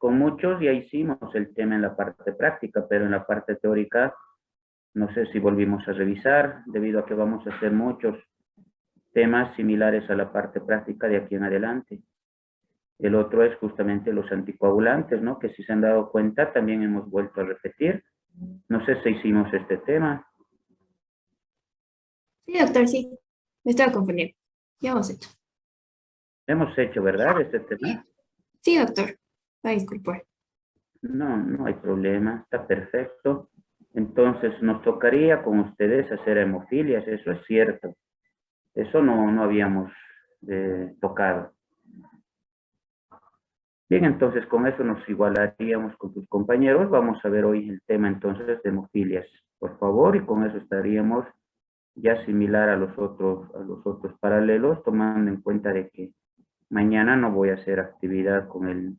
con muchos ya hicimos el tema en la parte práctica, pero en la parte teórica no sé si volvimos a revisar, debido a que vamos a hacer muchos temas similares a la parte práctica de aquí en adelante. El otro es justamente los anticoagulantes, ¿no? Que si se han dado cuenta, también hemos vuelto a repetir. No sé si hicimos este tema. Sí, doctor, sí. Me estaba confundiendo. Ya hemos hecho. Hemos hecho, ¿verdad? Este Sí, tema. sí, doctor. Va a disculpar. No, no hay problema, está perfecto. Entonces, nos tocaría con ustedes hacer hemofilias, eso es cierto. Eso no habíamos tocado. Bien, entonces con eso nos igualaríamos con tus compañeros. Vamos a ver hoy el tema entonces de hemofilias, por favor, y con eso estaríamos ya similar a los otros paralelos, tomando en cuenta de que mañana no voy a hacer actividad con el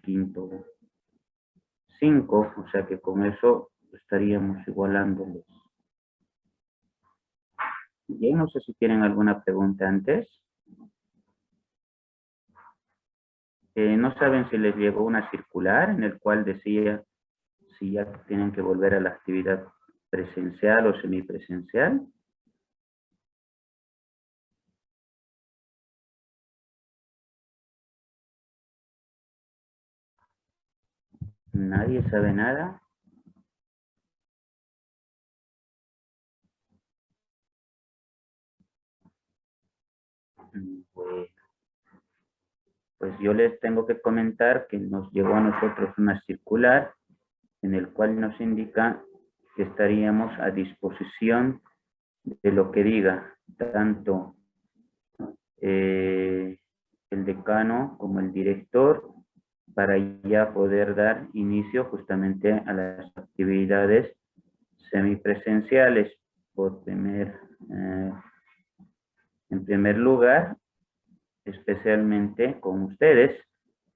quinto 5, o sea que con eso estaríamos igualándolos. Bien, no sé si tienen alguna pregunta antes. No saben si les llegó una circular en el cual decía si ya tienen que volver a la actividad presencial o semipresencial. Nadie sabe nada. Bueno, pues yo les tengo que comentar que nos llegó a nosotros una circular en el cual nos indica que estaríamos a disposición de lo que diga tanto el decano como el director para ya poder dar inicio justamente a las actividades semipresenciales. En primer lugar, especialmente con ustedes,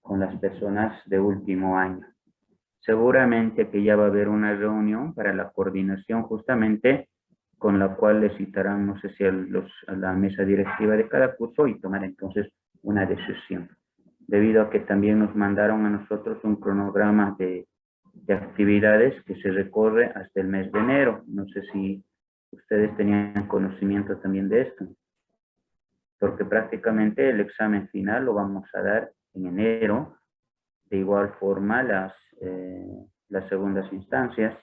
con las personas de último año. Seguramente que ya va a haber una reunión para la coordinación justamente con la cual les citarán, no sé si a la mesa directiva de cada curso y tomar entonces una decisión. Debido a que también nos mandaron a nosotros un cronograma de actividades que se recorre hasta el mes de enero. No sé si ustedes tenían conocimiento también de esto, porque prácticamente el examen final lo vamos a dar en enero, de igual forma las segundas instancias.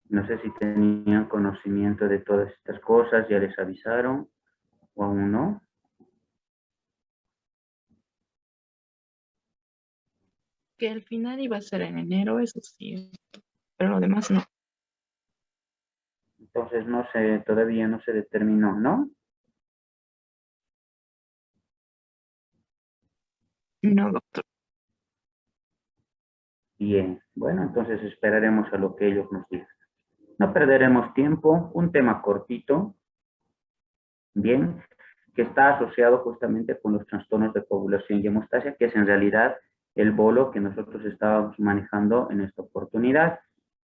No sé si tenían conocimiento de todas estas cosas, ya les avisaron o aún no. Que al final iba a ser en enero, eso sí, pero lo demás no. Entonces no sé, todavía no se determinó, ¿no? No, doctor. Bien, bueno, entonces esperaremos a lo que ellos nos digan. No perderemos tiempo, un tema cortito, bien, que está asociado justamente con los trastornos de coagulación y hemostasia, que es en realidad el bolo que nosotros estábamos manejando en esta oportunidad.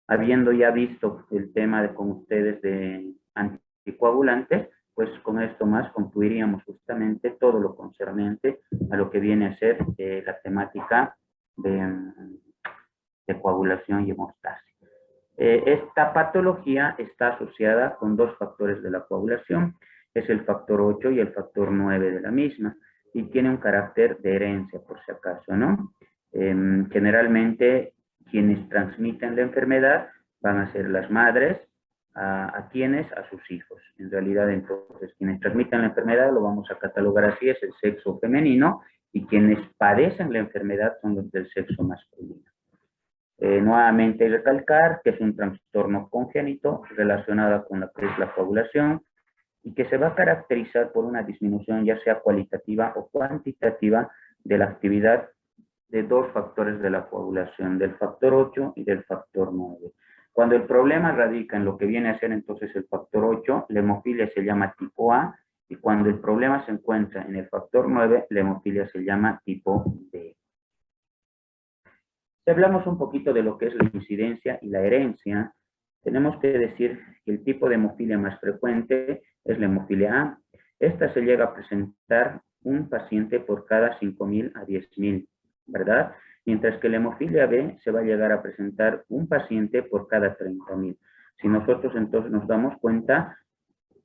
Habiendo ya visto el tema con ustedes de anticoagulantes, pues con esto más concluiríamos justamente todo lo concerniente a lo que viene a ser la temática de coagulación y hemostasia. Esta patología está asociada con dos factores de la coagulación, es el factor 8 y el factor 9 de la misma, y tiene un carácter de herencia, por si acaso, ¿no? Generalmente, quienes transmiten la enfermedad van a ser las madres, a quienes, a sus hijos. En realidad, entonces, quienes transmiten la enfermedad lo vamos a catalogar así, es el sexo femenino, y quienes padecen la enfermedad son los del sexo masculino. Nuevamente recalcar que es un trastorno congénito relacionado con lo que es la coagulación y que se va a caracterizar por una disminución ya sea cualitativa o cuantitativa de la actividad de dos factores de la coagulación, del factor 8 y del factor 9. Cuando el problema radica en lo que viene a ser entonces el factor 8, la hemofilia se llama tipo A, y cuando el problema se encuentra en el factor 9, la hemofilia se llama tipo B. Si hablamos un poquito de lo que es la incidencia y la herencia, tenemos que decir que el tipo de hemofilia más frecuente es la hemofilia A. Esta se llega a presentar un paciente por cada 5.000 a 10.000, ¿verdad? mientras que la hemofilia B se va a llegar a presentar un paciente por cada 30.000. Si nosotros entonces nos damos cuenta,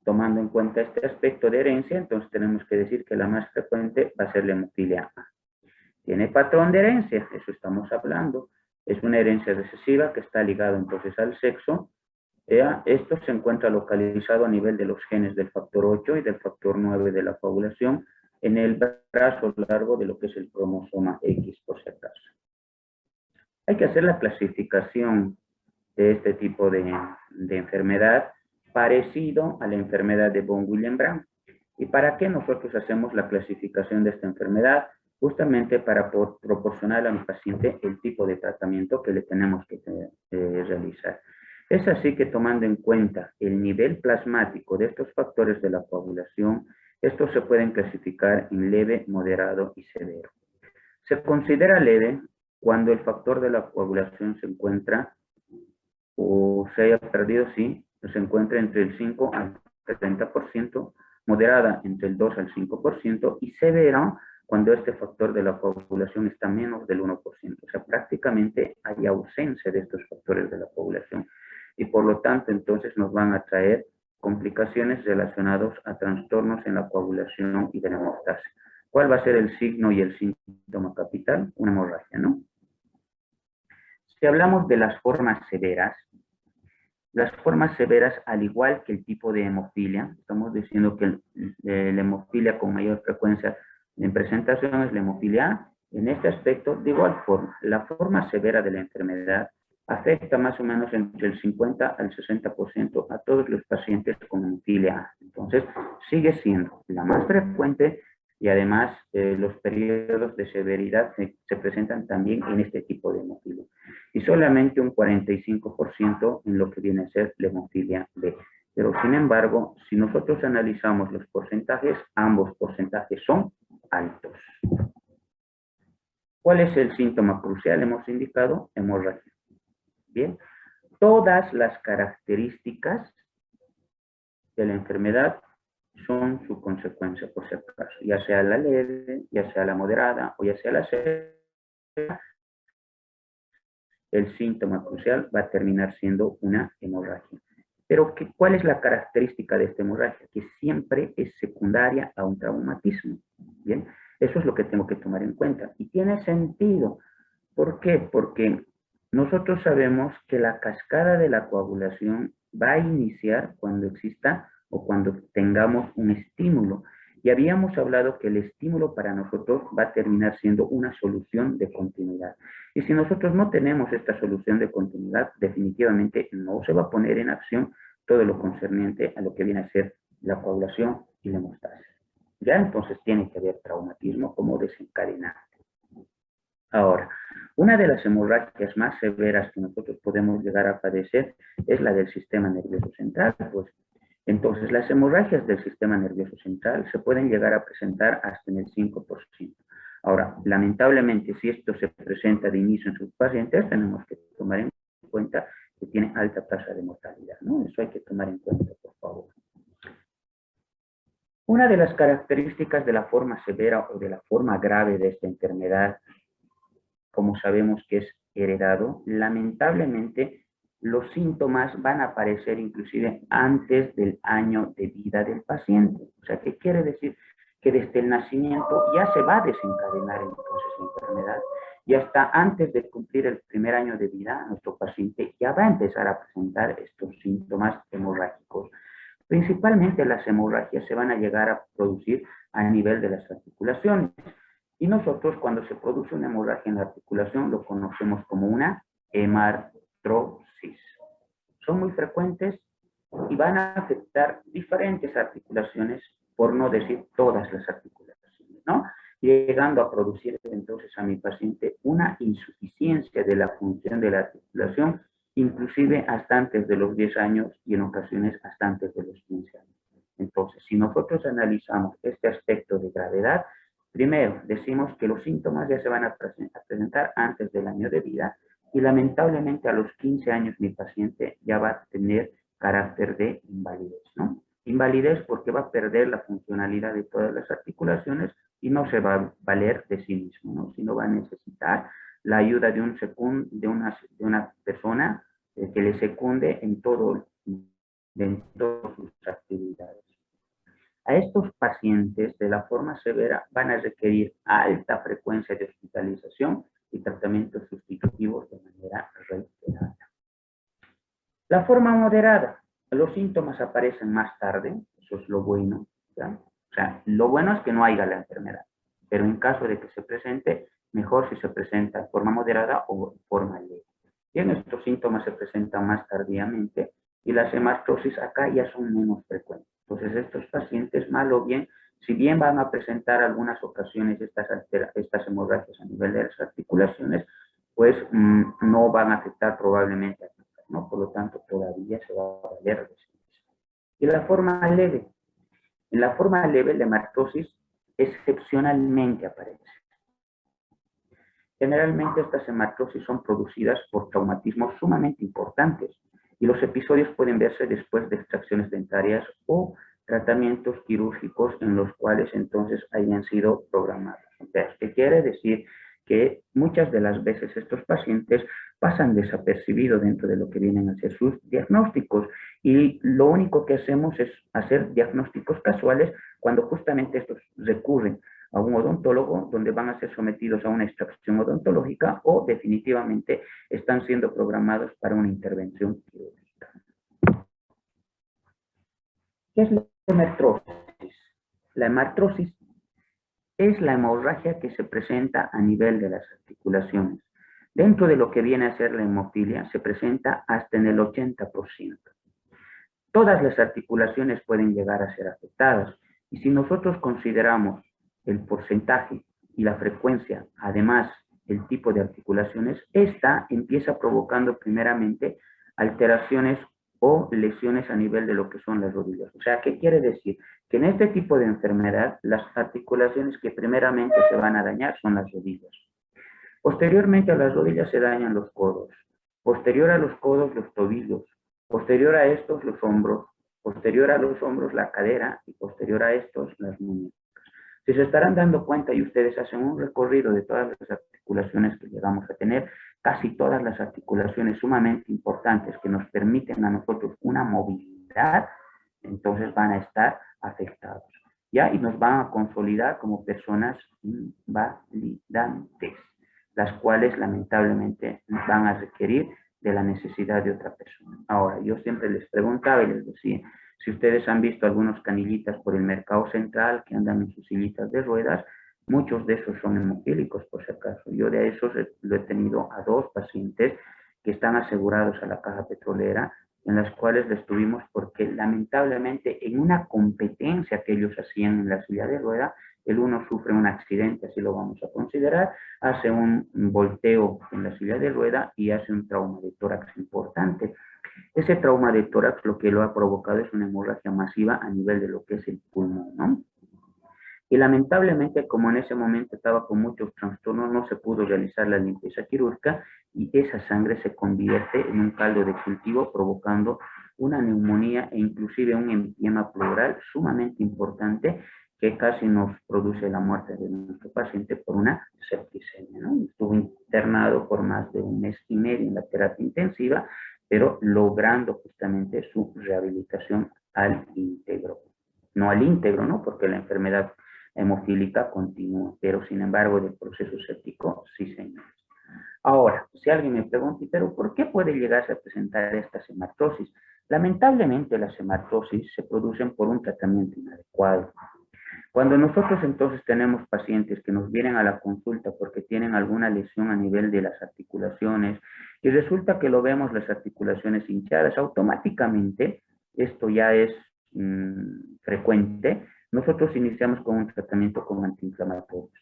tomando en cuenta este aspecto de herencia, entonces tenemos que decir que la más frecuente va a ser la hemofilia A. Tiene patrón de herencia, eso estamos hablando. Es una herencia recesiva que está ligada entonces al sexo. Esto se encuentra localizado a nivel de los genes del factor 8 y del factor 9 de la coagulación en el brazo largo de lo que es el cromosoma X, por si acaso. Hay que hacer la clasificación de este tipo de enfermedad parecido a la enfermedad de von Willebrand. ¿Y para qué nosotros hacemos la clasificación de esta enfermedad? Justamente para proporcionar a mi paciente el tipo de tratamiento que le tenemos que realizar. Es así que tomando en cuenta el nivel plasmático de estos factores de la coagulación, estos se pueden clasificar en leve, moderado y severo. Se considera leve cuando el factor de la coagulación se encuentra o se haya perdido, sí, se encuentra entre el 5 al 30%, moderada entre el 2 al 5% y severa cuando este factor de la coagulación está menos del 1%. O sea, prácticamente hay ausencia de estos factores de la coagulación y por lo tanto entonces nos van a traer complicaciones relacionadas a trastornos en la coagulación y de la hemostasia. ¿Cuál va a ser el signo y el síntoma capital? Una hemorragia, ¿no? Si hablamos de las formas severas, al igual que el tipo de hemofilia, estamos diciendo que la hemofilia con mayor frecuencia en presentación es la hemofilia A. En este aspecto, de igual forma, la forma severa de la enfermedad afecta más o menos entre el 50 al 60% a todos los pacientes con hemofilia A. Entonces, sigue siendo la más frecuente y además los periodos de severidad se presentan también en este tipo de hemofilia. Y solamente un 45% en lo que viene a ser la hemofilia B. Pero sin embargo, si nosotros analizamos los porcentajes, ambos porcentajes son altos. ¿Cuál es el síntoma crucial? Hemos indicado hemorragia. Bien, todas las características de la enfermedad son su consecuencia, por si acaso, ya sea la leve, ya sea la moderada o ya sea la severa, el síntoma crucial va a terminar siendo una hemorragia. Pero, ¿cuál es la característica de esta hemorragia? Que siempre es secundaria a un traumatismo. Bien, eso es lo que tengo que tomar en cuenta. Y tiene sentido. ¿Por qué? Porque nosotros sabemos que la cascada de la coagulación va a iniciar cuando exista o cuando tengamos un estímulo. Y habíamos hablado que el estímulo para nosotros va a terminar siendo una solución de continuidad. Y si nosotros no tenemos esta solución de continuidad, definitivamente no se va a poner en acción todo lo concerniente a lo que viene a ser la coagulación y la hemostasia. Ya entonces tiene que haber traumatismo como desencadenante. Ahora, una de las hemorragias más severas que nosotros podemos llegar a padecer es la del sistema nervioso central. Pues, entonces, las hemorragias del sistema nervioso central se pueden llegar a presentar hasta en el 5%. Ahora, lamentablemente, si esto se presenta de inicio en sus pacientes, tenemos que tomar en cuenta que tiene alta tasa de mortalidad, ¿no? Eso hay que tomar en cuenta, por favor. Una de las características de la forma severa o de la forma grave de esta enfermedad, como sabemos que es heredado, lamentablemente los síntomas van a aparecer inclusive antes del año de vida del paciente. O sea, ¿qué quiere decir? Que desde el nacimiento ya se va a desencadenar entonces la enfermedad y hasta antes de cumplir el primer año de vida, nuestro paciente ya va a empezar a presentar estos síntomas hemorrágicos. Principalmente las hemorragias se van a llegar a producir a nivel de las articulaciones. Y nosotros cuando se produce una hemorragia en la articulación lo conocemos como una hemartrosis. Son muy frecuentes y van a afectar diferentes articulaciones, por no decir todas las articulaciones, ¿no? Llegando a producir entonces a mi paciente una insuficiencia de la función de la articulación, inclusive hasta antes de los 10 años y en ocasiones hasta antes de los 15 años. Entonces, si nosotros analizamos este aspecto de gravedad, primero decimos que los síntomas ya se van a presentar antes del año de vida y lamentablemente a los 15 años mi paciente ya va a tener carácter de invalidez, ¿no? Invalidez porque va a perder la funcionalidad de todas las articulaciones y no se va a valer de sí mismo, ¿no? Sino va a necesitar la ayuda de una persona que le secunde en todas sus actividades. A estos pacientes de la forma severa van a requerir alta frecuencia de hospitalización y tratamientos sustitutivos de manera reiterada. La forma moderada, los síntomas aparecen más tarde, eso es lo bueno, ¿ya? O sea, lo bueno es que no haya la enfermedad, pero en caso de que se presente, mejor si se presenta en forma moderada o en forma leve. Bien, estos síntomas se presentan más tardíamente y las hematosis acá ya son menos frecuentes. Entonces, estos pacientes, mal o bien, si bien van a presentar algunas ocasiones estas hemorragias a nivel de las articulaciones, pues no van a afectar probablemente a todas, ¿no? Por lo tanto, todavía se va a valer. Y la forma leve. En la forma leve, la hematosis excepcionalmente aparece. Generalmente estas hematosis son producidas por traumatismos sumamente importantes y los episodios pueden verse después de extracciones dentarias o tratamientos quirúrgicos en los cuales entonces hayan sido programados. ¿Qué quiere decir? Que muchas de las veces estos pacientes pasan desapercibidos dentro de lo que vienen a ser sus diagnósticos y lo único que hacemos es hacer diagnósticos casuales cuando justamente estos recurren a un odontólogo donde van a ser sometidos a una extracción odontológica o definitivamente están siendo programados para una intervención quirúrgica. ¿Qué es la hemartrosis? La hemartrosis es la hemorragia que se presenta a nivel de las articulaciones. Dentro de lo que viene a ser la hemofilia se presenta hasta en el 80%. Todas las articulaciones pueden llegar a ser afectadas y si nosotros consideramos el porcentaje y la frecuencia, además el tipo de articulaciones, esta empieza provocando primeramente alteraciones o lesiones a nivel de lo que son las rodillas. O sea, ¿qué quiere decir? Que en este tipo de enfermedad, las articulaciones que primeramente se van a dañar son las rodillas. Posteriormente a las rodillas se dañan los codos. Posterior a los codos, los tobillos. Posterior a estos, los hombros. Posterior a los hombros, la cadera. Y posterior a estos, las muñecas. Si se estarán dando cuenta y ustedes hacen un recorrido de todas las articulaciones que llegamos a tener, casi todas las articulaciones sumamente importantes que nos permiten a nosotros una movilidad, entonces van a estar afectados, ¿ya? Y nos van a consolidar como personas invalidantes, las cuales lamentablemente van a requerir de la necesidad de otra persona. Ahora, yo siempre les preguntaba y les decía, si ustedes han visto algunos canillitas por el mercado central que andan en sus sillitas de ruedas, muchos de esos son hemofílicos, por si acaso. Yo de esos lo he tenido a 2 pacientes que están asegurados a la caja petrolera, en las cuales les tuvimos porque lamentablemente en una competencia que ellos hacían en la silla de rueda, el uno sufre un accidente, así lo vamos a considerar, hace un volteo en la silla de rueda y hace un trauma de tórax importante. Ese trauma de tórax lo que lo ha provocado es una hemorragia masiva a nivel de lo que es el pulmón, ¿no? Y lamentablemente, como en ese momento estaba con muchos trastornos, no se pudo realizar la limpieza quirúrgica y esa sangre se convierte en un caldo de cultivo, provocando una neumonía e inclusive un empiema pleural sumamente importante que casi nos produce la muerte de nuestro paciente por una septicemia, ¿no? Estuvo internado por más de 1 mes y medio en la terapia intensiva, pero logrando justamente su rehabilitación al íntegro. No al íntegro, ¿no? Porque la enfermedad hemofílica continúa, pero sin embargo del proceso séptico, sí, señor. Ahora, si alguien me pregunta, ¿pero por qué puede llegarse a presentar estas hematosis? Lamentablemente las hematosis se producen por un tratamiento inadecuado. Cuando nosotros entonces tenemos pacientes que nos vienen a la consulta porque tienen alguna lesión a nivel de las articulaciones y resulta que lo vemos las articulaciones hinchadas, automáticamente, esto ya es frecuente, nosotros iniciamos con un tratamiento con antiinflamatorios.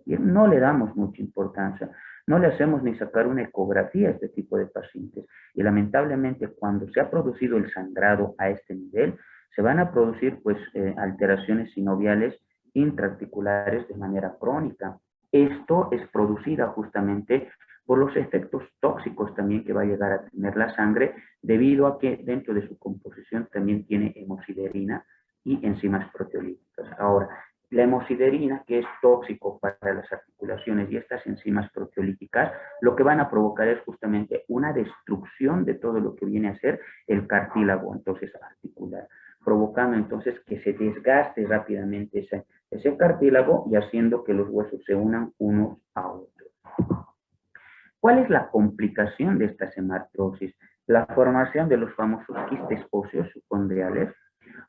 Y no le damos mucha importancia, no le hacemos ni sacar una ecografía a este tipo de pacientes. Y lamentablemente cuando se ha producido el sangrado a este nivel, se van a producir pues alteraciones sinoviales intraarticulares de manera crónica. Esto es producida justamente por los efectos tóxicos también que va a llegar a tener la sangre, debido a que dentro de su composición también tiene hemosiderina y enzimas proteolíticas. Ahora, la hemosiderina, que es tóxico para las articulaciones, y estas enzimas proteolíticas, lo que van a provocar es justamente una destrucción de todo lo que viene a ser el cartílago, entonces articular, provocando entonces que se desgaste rápidamente ese cartílago y haciendo que los huesos se unan unos a otros. ¿Cuál es la complicación de esta hemartrosis? La formación de los famosos quistes óseos subcondriales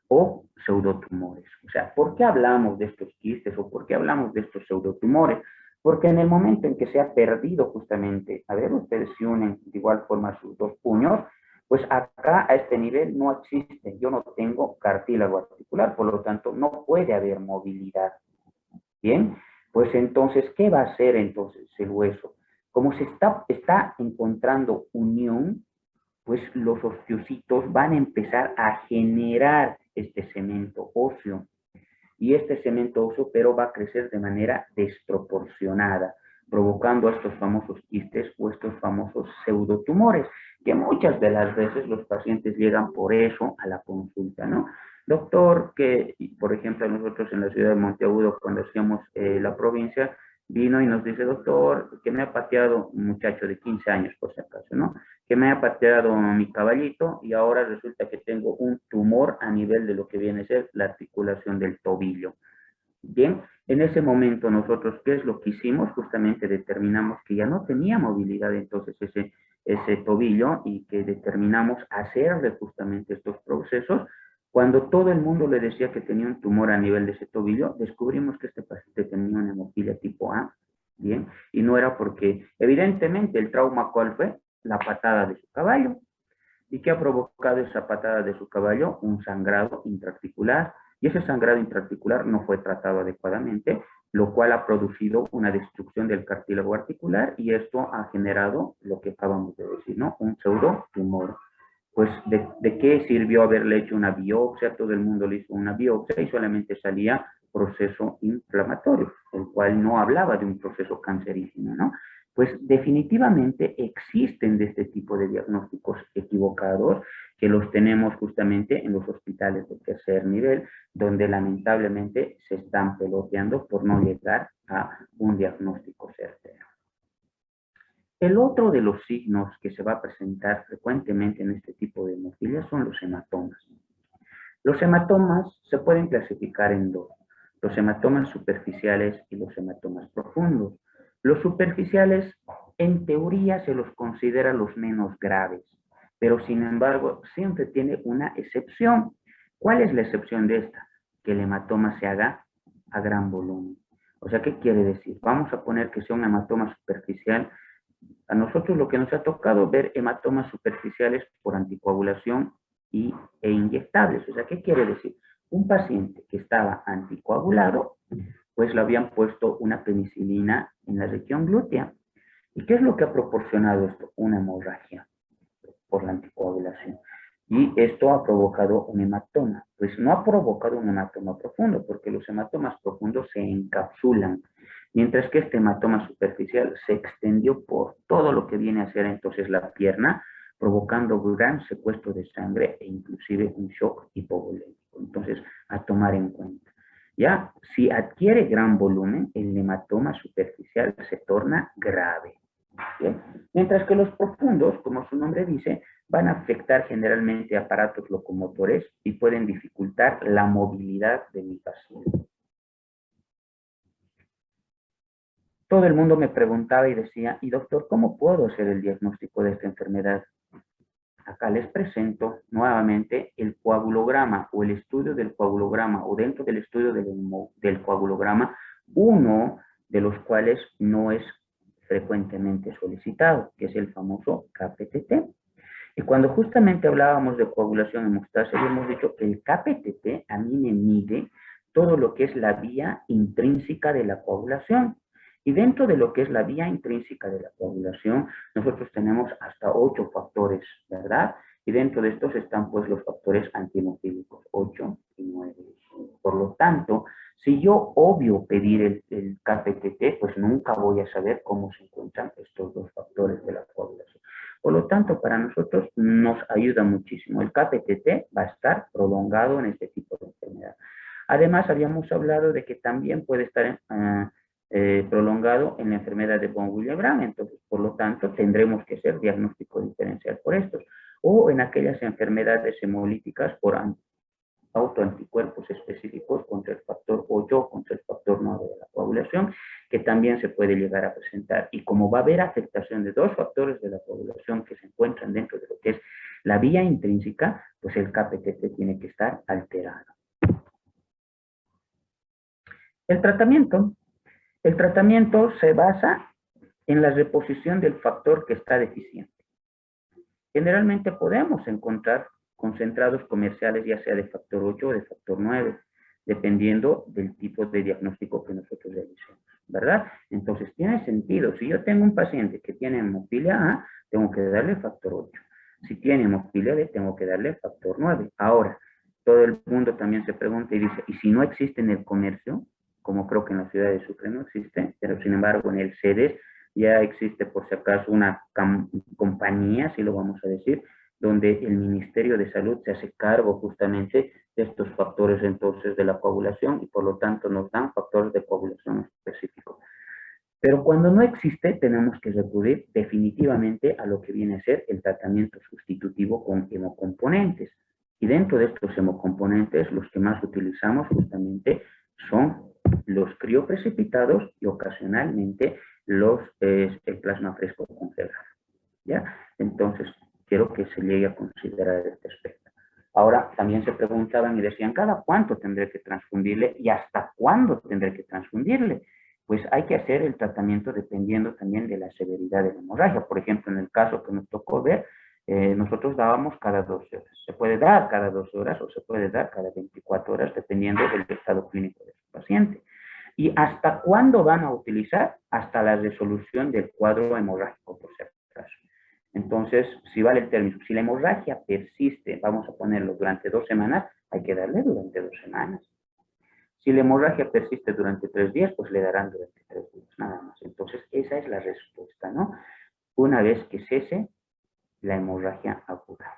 o pseudotumores. O sea, ¿por qué hablamos de estos quistes o por qué hablamos de estos pseudotumores? Porque en el momento en que se ha perdido justamente, a ver, ustedes se unen de igual forma sus dos puños, pues acá a este nivel no existe, yo no tengo cartílago articular, por lo tanto no puede haber movilidad. Bien, pues entonces, ¿qué va a hacer entonces el hueso? Como se está encontrando unión, pues los osteocitos van a empezar a generar este cemento óseo. Y este cemento óseo, pero va a crecer de manera desproporcionada, provocando estos famosos quistes o estos famosos pseudotumores, que muchas de las veces los pacientes llegan por eso a la consulta, ¿no? Doctor, que por ejemplo nosotros en la ciudad de Monteagudo, cuando hacíamos la provincia, vino y nos dice, doctor, que me ha pateado un muchacho de 15 años, por si acaso, ¿no? Que me ha pateado mi caballito y ahora resulta que tengo un tumor a nivel de lo que viene a ser la articulación del tobillo. Bien, en ese momento nosotros, ¿qué es lo que hicimos? Justamente determinamos que ya no tenía movilidad entonces ese tobillo y que determinamos hacerle justamente estos procesos. Cuando todo el mundo le decía que tenía un tumor a nivel de ese tobillo, descubrimos que este paciente tenía una hemofilia tipo A, ¿bien? Y no era porque, evidentemente, el trauma, ¿cuál fue? La patada de su caballo. ¿Y qué ha provocado esa patada de su caballo? Un sangrado intraarticular. Y ese sangrado intraarticular no fue tratado adecuadamente, lo cual ha producido una destrucción del cartílago articular y esto ha generado lo que acabamos de decir, ¿no? Un pseudotumor. Pues, ¿de qué sirvió haberle hecho una biopsia? Todo el mundo le hizo una biopsia y solamente salía proceso inflamatorio, el cual no hablaba de un proceso cancerígeno, ¿no? Pues definitivamente existen de este tipo de diagnósticos equivocados que los tenemos justamente en los hospitales de tercer nivel, donde lamentablemente se están peloteando por no llegar a un diagnóstico certero. El otro de los signos que se va a presentar frecuentemente en este tipo de hemofilias son los hematomas. Los hematomas se pueden clasificar en dos, los hematomas superficiales y los hematomas profundos. Los superficiales, en teoría, se los considera los menos graves, pero sin embargo, siempre tiene una excepción. ¿Cuál es la excepción de esta? Que el hematoma se haga a gran volumen. O sea, ¿qué quiere decir? Vamos a poner que sea un hematoma superficial. A nosotros lo que nos ha tocado ver hematomas superficiales por anticoagulación e inyectables. O sea, ¿qué quiere decir? Un paciente que estaba anticoagulado, pues le habían puesto una penicilina en la región glútea. ¿Y qué es lo que ha proporcionado esto? Una hemorragia por la anticoagulación. Y esto ha provocado un hematoma. Pues no ha provocado un hematoma profundo, porque los hematomas profundos se encapsulan, mientras que este hematoma superficial se extendió por todo lo que viene a ser entonces la pierna, provocando gran secuestro de sangre e inclusive un shock hipovolémico. Entonces, a tomar en cuenta. Ya, si adquiere gran volumen, el hematoma superficial se torna grave. ¿Bien? Mientras que los profundos, como su nombre dice, van a afectar generalmente aparatos locomotores y pueden dificultar la movilidad de mi paciente. Todo el mundo me preguntaba y decía, y doctor, ¿cómo puedo hacer el diagnóstico de esta enfermedad? Acá les presento nuevamente el coagulograma o el estudio del coagulograma o dentro del estudio del coagulograma, uno de los cuales no es frecuentemente solicitado, que es el famoso KPTT. Y cuando justamente hablábamos de coagulación hemostasia, hemos dicho que el KPTT a mí me mide todo lo que es la vía intrínseca de la coagulación. Y dentro de lo que es la vía intrínseca de la coagulación, nosotros tenemos hasta 8 factores, ¿verdad? Y dentro de estos están pues los factores antihemofílicos, 8 y 9. Por lo tanto, si yo obvio pedir el KPTT, pues nunca voy a saber cómo se encuentran estos dos factores de la coagulación. Por lo tanto, para nosotros nos ayuda muchísimo. El KPTT va a estar prolongado en este tipo de enfermedad. Además, habíamos hablado de que también puede estar prolongado en la enfermedad de von Willebrand, entonces, por lo tanto, tendremos que hacer diagnóstico diferencial por estos, o en aquellas enfermedades hemolíticas por autoanticuerpos específicos contra el factor 8, contra el factor 9 de la coagulación, que también se puede llegar a presentar. Y como va a haber afectación de dos factores de la coagulación que se encuentran dentro de lo que es la vía intrínseca, pues el KPTT tiene que estar alterado. El tratamiento se basa en la reposición del factor que está deficiente. Generalmente podemos encontrar concentrados comerciales, ya sea de factor 8 o de factor 9, dependiendo del tipo de diagnóstico que nosotros realicemos, ¿verdad? Entonces, tiene sentido. Si yo tengo un paciente que tiene hemofilia A, tengo que darle factor 8. Si tiene hemofilia B, tengo que darle factor 9. Ahora, todo el mundo también se pregunta y dice, ¿y si no existe en el comercio? Como creo que en la ciudad de Sucre no existe, pero sin embargo en el CEDES ya existe por si acaso una compañía, si lo vamos a decir, donde el Ministerio de Salud se hace cargo justamente de estos factores entonces de la coagulación y por lo tanto nos dan factores de coagulación específicos. Pero cuando no existe, tenemos que recurrir definitivamente a lo que viene a ser el tratamiento sustitutivo con hemocomponentes. Y dentro de estos hemocomponentes, los que más utilizamos justamente son los crioprecipitados y ocasionalmente el plasma fresco congelado. ¿Ya? Entonces, quiero que se llegue a considerar este aspecto. Ahora, también se preguntaban y decían, ¿cada cuánto tendré que transfundirle y hasta cuándo tendré que transfundirle? Pues hay que hacer el tratamiento dependiendo también de la severidad de la hemorragia. Por ejemplo, en el caso que nos tocó ver, nosotros dábamos cada 12 horas. Se puede dar cada 12 horas o se puede dar cada 24 horas, dependiendo del estado clínico de su paciente. ¿Y hasta cuándo van a utilizar? Hasta la resolución del cuadro hemorrágico, por si acaso. Entonces, si vale el término, si la hemorragia persiste, vamos a ponerlo durante 2 semanas, hay que darle durante 2 semanas. Si la hemorragia persiste durante 3 días, pues le darán durante 3 días, nada más. Entonces, esa es la respuesta, ¿no? Una vez que cese la hemorragia aguda.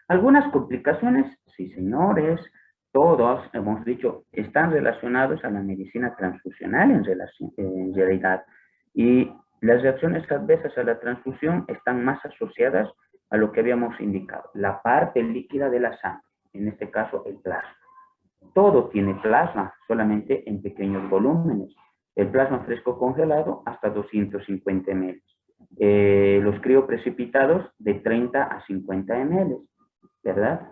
Algunas complicaciones, sí señores, todos, hemos dicho, están relacionados a la medicina transfusional en realidad. Y las reacciones adversas a la transfusión están más asociadas a lo que habíamos indicado, la parte líquida de la sangre, en este caso el plasma. Todo tiene plasma, solamente en pequeños volúmenes. El plasma fresco congelado hasta 250 ml. Los crioprecipitados de 30 a 50 ml, ¿verdad?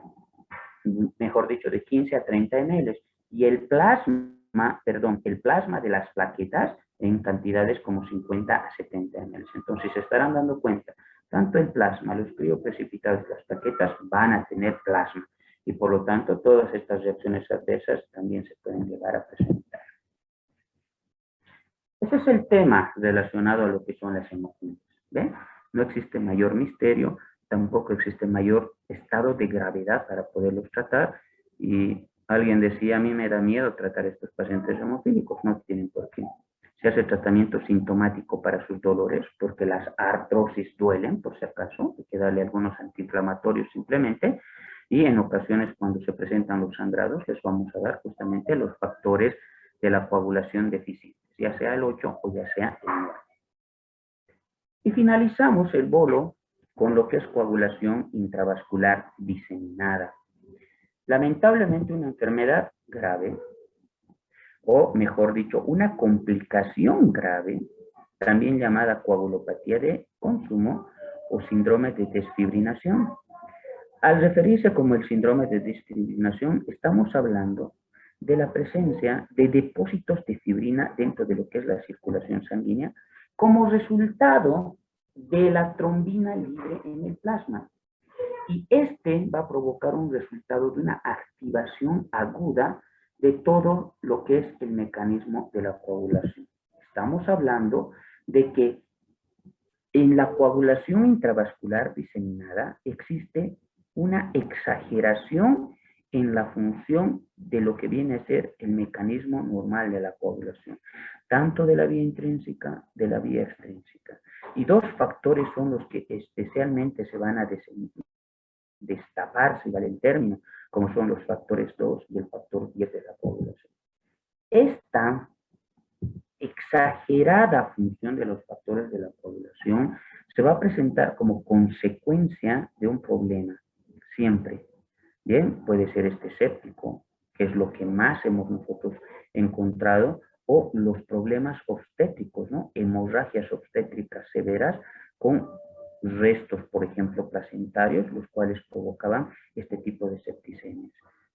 Mejor dicho, de 15 a 30 ml. Y el plasma de las plaquetas en cantidades como 50 a 70 ml. Entonces se estarán dando cuenta, tanto el plasma, los crioprecipitados y las plaquetas van a tener plasma. Y por lo tanto, todas estas reacciones adversas también se pueden llegar a presentar. Ese es el tema relacionado a lo que son las hemofilias. ¿Ven? No existe mayor misterio, tampoco existe mayor estado de gravedad para poderlos tratar. Y alguien decía, a mí me da miedo tratar a estos pacientes hemofílicos. No tienen por qué. Se hace tratamiento sintomático para sus dolores, porque las artrosis duelen, por si acaso. Hay que darle algunos antiinflamatorios simplemente. Y en ocasiones cuando se presentan los sangrados, les vamos a dar justamente los factores de la coagulación deficientes, ya sea el 8 o ya sea el 9. Y finalizamos el bolo con lo que es coagulación intravascular diseminada. Lamentablemente una enfermedad grave, o mejor dicho, una complicación grave, también llamada coagulopatía de consumo o síndrome de desfibrinación. Al referirse como el síndrome de desfibrinación, estamos hablando de la presencia de depósitos de fibrina dentro de lo que es la circulación sanguínea como resultado de la trombina libre en el plasma. Y este va a provocar un resultado de una activación aguda de todo lo que es el mecanismo de la coagulación. Estamos hablando de que en la coagulación intravascular diseminada existe una exageración en la función de lo que viene a ser el mecanismo normal de la coagulación, tanto de la vía intrínseca, de la vía extrínseca. Y dos factores son los que especialmente se van a destapar, si vale el término, como son los factores 2 y el factor 10 de la coagulación. Esta exagerada función de los factores de la coagulación se va a presentar como consecuencia de un problema, siempre. Bien, puede ser este séptico, que es lo que más hemos nosotros encontrado, o los problemas obstétricos, ¿no? Hemorragias obstétricas severas con restos, por ejemplo, placentarios, los cuales provocaban este tipo de septicemias.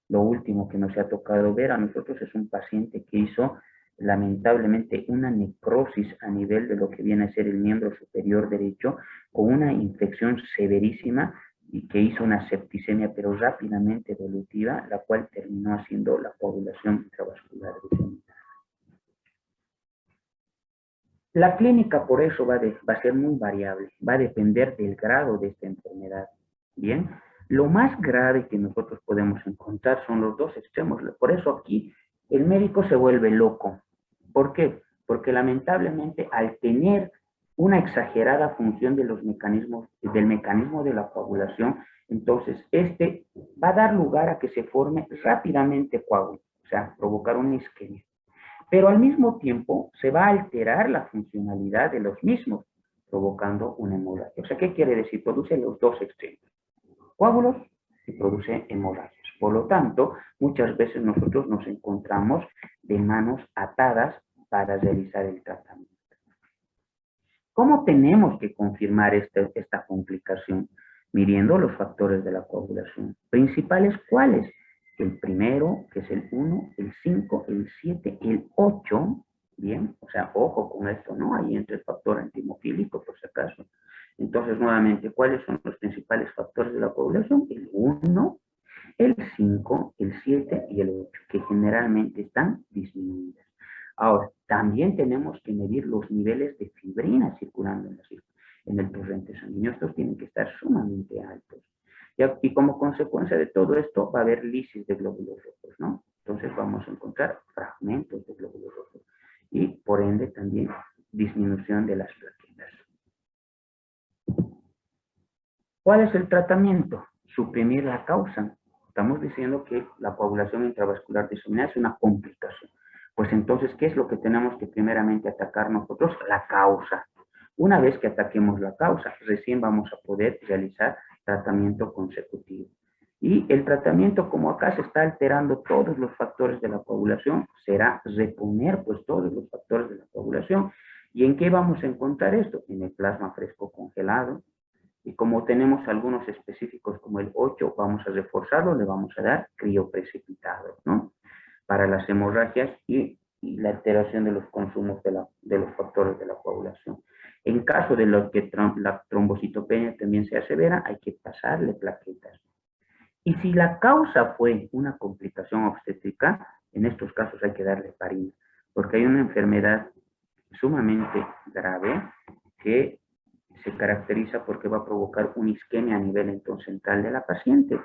Lo último que nos ha tocado ver a nosotros es un paciente que hizo lamentablemente una necrosis a nivel de lo que viene a ser el miembro superior derecho, con una infección severísima y que hizo una septicemia, pero rápidamente evolutiva, la cual terminó haciendo la coagulación intravascular diseminada. La clínica por eso va a ser muy variable, va a depender del grado de esta enfermedad. Bien, lo más grave que nosotros podemos encontrar son los dos extremos. Por eso aquí el médico se vuelve loco. ¿Por qué? Porque lamentablemente al tener una exagerada función de los mecanismos, del mecanismo de la coagulación, entonces este va a dar lugar a que se forme rápidamente coágulo, o sea, provocar una isquemia. Pero al mismo tiempo se va a alterar la funcionalidad de los mismos, provocando una hemorragia. O sea, ¿qué quiere decir? Produce los dos extremos, coágulos y produce hemorragias. Por lo tanto, muchas veces nosotros nos encontramos de manos atadas para realizar el tratamiento. ¿Cómo tenemos que confirmar esta complicación? Midiendo los factores de la coagulación. ¿Principales cuáles? El primero, que es el 1, el 5, el 7, el 8. Bien, o sea, ojo con esto, ¿no? Ahí entra el factor antimofílico, por si acaso. Entonces, nuevamente, ¿cuáles son los principales factores de la coagulación? El 1, el 5, el 7 y el 8, que generalmente están disminuidas. Ahora, también tenemos que medir los niveles de fibrina circulando en el torrente sanguíneo. Estos tienen que estar sumamente altos. Y como consecuencia de todo esto va a haber lisis de glóbulos rojos, ¿no? Entonces vamos a encontrar fragmentos de glóbulos rojos. Y por ende también disminución de las plaquetas. ¿Cuál es el tratamiento? Suprimir la causa. Estamos diciendo que la coagulación intravascular diseminada es una complicación. Pues entonces, ¿qué es lo que tenemos que primeramente atacar nosotros? La causa. Una vez que ataquemos la causa, recién vamos a poder realizar tratamiento consecutivo. Y el tratamiento, como acá se está alterando todos los factores de la coagulación, será reponer pues todos los factores de la coagulación. ¿Y en qué vamos a encontrar esto? En el plasma fresco congelado. Y como tenemos algunos específicos como el 8, vamos a reforzarlo, le vamos a dar crioprecipitado, ¿no? Para las hemorragias y la alteración de los consumos de los factores de la coagulación. En caso de lo que la trombocitopenia también sea severa, hay que pasarle plaquetas. Y si la causa fue una complicación obstétrica, en estos casos hay que darle heparina, porque hay una enfermedad sumamente grave que se caracteriza porque va a provocar una isquemia a nivel entonces central de la paciente,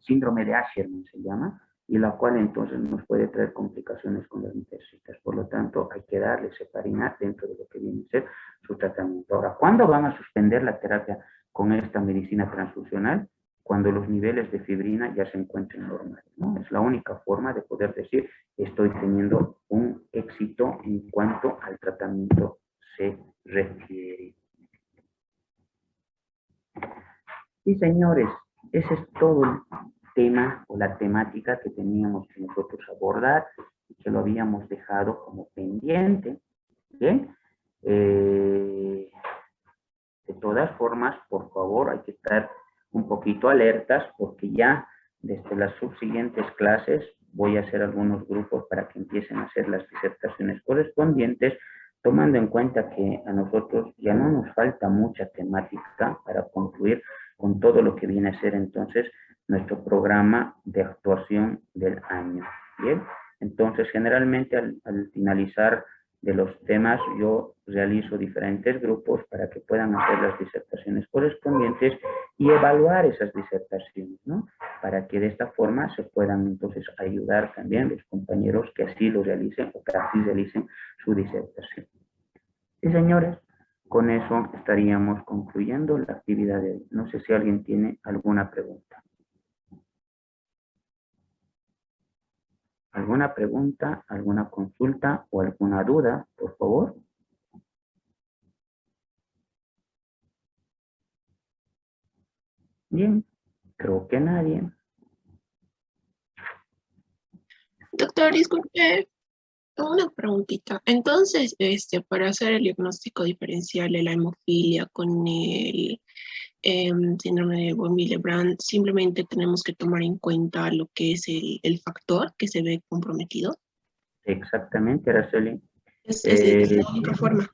síndrome de Asherman se llama, y la cual entonces nos puede traer complicaciones con las metástasis. Por lo tanto, hay que darle heparina dentro de lo que viene a ser su tratamiento. Ahora, ¿cuándo van a suspender la terapia con esta medicina transfusional? Cuando los niveles de fibrina ya se encuentren normales, ¿no? Es la única forma de poder decir, estoy teniendo un éxito en cuanto al tratamiento se refiere. Y señores, ese es todo el tema o la temática que teníamos que nosotros abordar y que lo habíamos dejado como pendiente. Bien, de todas formas, por favor, hay que estar un poquito alertas porque ya desde las subsiguientes clases voy a hacer algunos grupos para que empiecen a hacer las disertaciones correspondientes, tomando en cuenta que a nosotros ya no nos falta mucha temática para concluir con todo lo que viene a ser entonces nuestro programa de actuación del año. Bien, entonces generalmente al finalizar de los temas yo realizo diferentes grupos para que puedan hacer las disertaciones correspondientes y evaluar esas disertaciones, ¿no? Para que de esta forma se puedan entonces ayudar también los compañeros que así lo realicen o que así realicen su disertación. Y señores, con eso estaríamos concluyendo la actividad de hoy. No sé si alguien tiene alguna pregunta. ¿Alguna pregunta, alguna consulta o alguna duda, por favor? Bien, creo que nadie. Doctor, disculpe, una preguntita. Entonces, para hacer el diagnóstico diferencial de la hemofilia con el síndrome de von Willebrand, simplemente tenemos que tomar en cuenta lo que es el factor que se ve comprometido. Exactamente, Araceli. Es la única forma.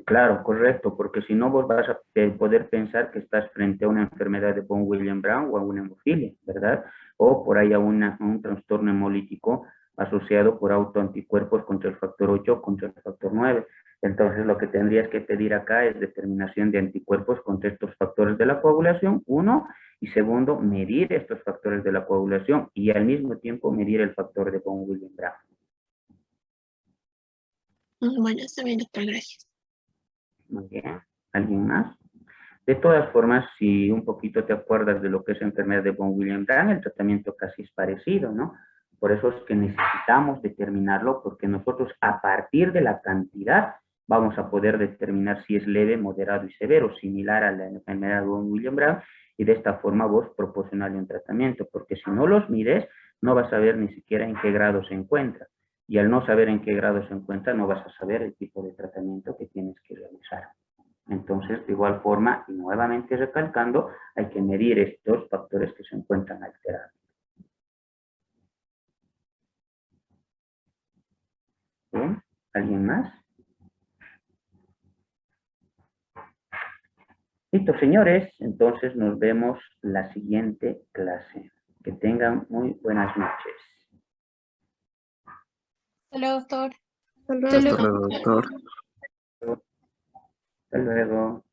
Claro, correcto, porque si no vos vas a poder pensar que estás frente a una enfermedad de von Willebrand o a una hemofilia, ¿verdad? O por ahí a un trastorno hemolítico asociado por autoanticuerpos contra el factor 8 o contra el factor 9. Entonces, lo que tendrías que pedir acá es determinación de anticuerpos contra estos factores de la coagulación, uno, y segundo, medir estos factores de la coagulación y al mismo tiempo medir el factor de von Willebrand. Bueno, está bien, doctor, gracias. Muy bien. ¿Alguien más? De todas formas, si un poquito te acuerdas de lo que es enfermedad de von Willebrand, el tratamiento casi es parecido, ¿no? Por eso es que necesitamos determinarlo, porque nosotros a partir de la cantidad vamos a poder determinar si es leve, moderado y severo, similar a la enfermedad de von Willebrand, y de esta forma vos proporcionarle un tratamiento, porque si no los mides, no vas a saber ni siquiera en qué grado se encuentra. Y al no saber en qué grado se encuentra, no vas a saber el tipo de tratamiento que tienes que realizar. Entonces, de igual forma, y nuevamente recalcando, hay que medir estos factores que se encuentran alterados. ¿Bien? ¿Alguien más? Listo, señores. Entonces, nos vemos la siguiente clase. Que tengan muy buenas noches. Hasta luego, doctor. Hasta luego. Hasta luego, doctor. Hasta luego.